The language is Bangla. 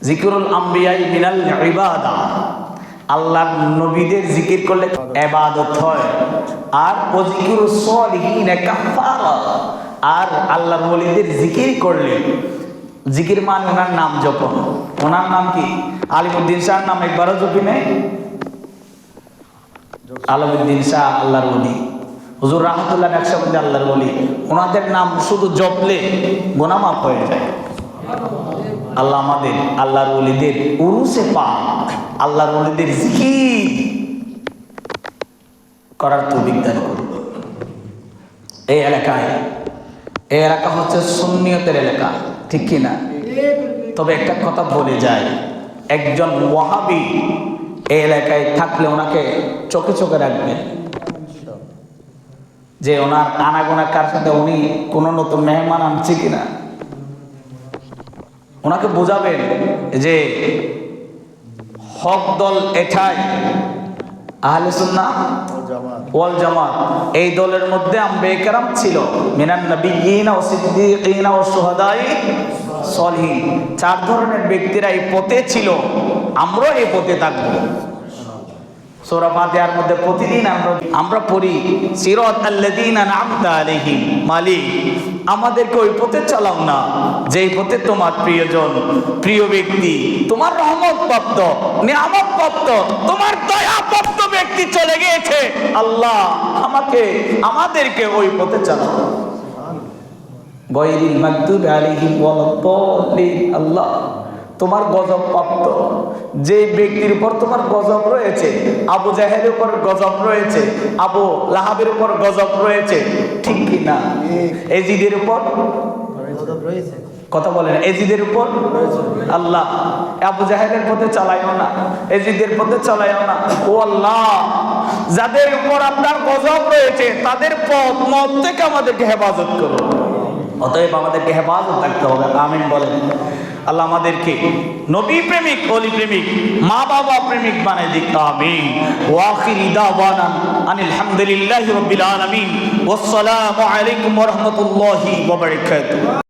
জিকিরুল আম্বিয়া মিনাল ইবাদা, আল্লাহর নবীদের জিকির করলে ইবাদত হয়। আর ওয়াজিকুরুস সলিহিন কাফারা, আর আল্লাহর ওলিদের জিকির করলে, জিকির মানে ওনার নাম জপন। ওনার নাম কি? আলিমউদ্দিন শাহ নাম একবারও জপি নেই? আলিমউদ্দিন শাহ আল্লাহর ওলি, হুজুর রাহমাতুল্লাহ নকশবন্দি আল্লাহর ওলি। ওনাদের নাম শুধু জপলে গুনাহ মাফ হয়ে যায়। আল্লাহ আমাদের আল্লাহর ওলিদের উরুসে পাক, আল্লাহর ওলিদের জিকির করার তৌফিক দান করুন। এই এলাকা হচ্ছে সুন্নিয়তের এলাকা, ঠিক কি না? তবে একটা কথা বলে যায়, একজন ওয়াহাবি এই এলাকায় থাকলে ওনাকে চোখে চোখে রাখবেন, যে ওনার আনাগোনা কার সাথে উনি কোনো নতুন মেহমান আনছে কিনা। ওনাকে বোঝাবেন যে হক দল এটাই, আহলে সুন্নাহ ওয়াল জামাত। এই দলের মধ্যে আম্বিয়া কেরাম ছিল, মিনান নবিয়্যিনা ওয়া সিদ্দীকিনা ওয়া শুহাদাই সলিহিন। চার ধরনের ব্যক্তিরা এই পথে ছিল, আমরা এই পথে থাকবো। সূরা ফাতিহার মধ্যে প্রতিদিন আমরা পড়ি সিরাতাল্লাযীনা আন'আমতা আলাইহিম, মালিক আমাদেরকে ওই পথে চালাও না যেই পথে তোমার প্রিয়জন, প্রিয় ব্যক্তি, তোমার রহমত প্রাপ্ত, নিয়ামত প্রাপ্ত, তোমার দয়া প্রাপ্ত ব্যক্তি চলে গিয়েছে। আল্লাহ আমাদেরকে ওই পথে চালাও। গায়রিল মাগদুবি আলাইহিম ওয়ালাদ-দাল্লিন। আল্লাহ তোমার গজব প্রাপ্ত যে ব্যক্তির উপর তোমার গজব রয়েছে, আবু জাহেলের উপর গজব রয়েছে, আবু লাহাবের উপর গজব রয়েছে, ঠিক কি না? এজিদের উপর গজব রয়েছে, কথা বলেন, এজিদের উপর। আল্লাহ আবু জাহেলের পথে চালাইও না, এজিদের পথে চালাইও না। ও আল্লাহ, যাদের উপর আপনার গজব রয়েছে তাদের পথ মত থেকে আমাদেরকে হেফাজত করো। অতএব আমাদেরকে হেফাজত থাকতে হবে। আমিন বলেন। আল্লাহ আমাদেরকে নবী প্রেমিক, ওলি প্রেমিক, মা বাবা প্রেমিক বানাই দিক। আমিন। ওয়া আখিরি দাওয়ানা আনিল হামদুলিল্লাহি রাব্বিল আলামিন। ওয়াসসালামু আলাইকুম ওয়া রাহমাতুল্লাহি ওয়া বারাকাতুহু।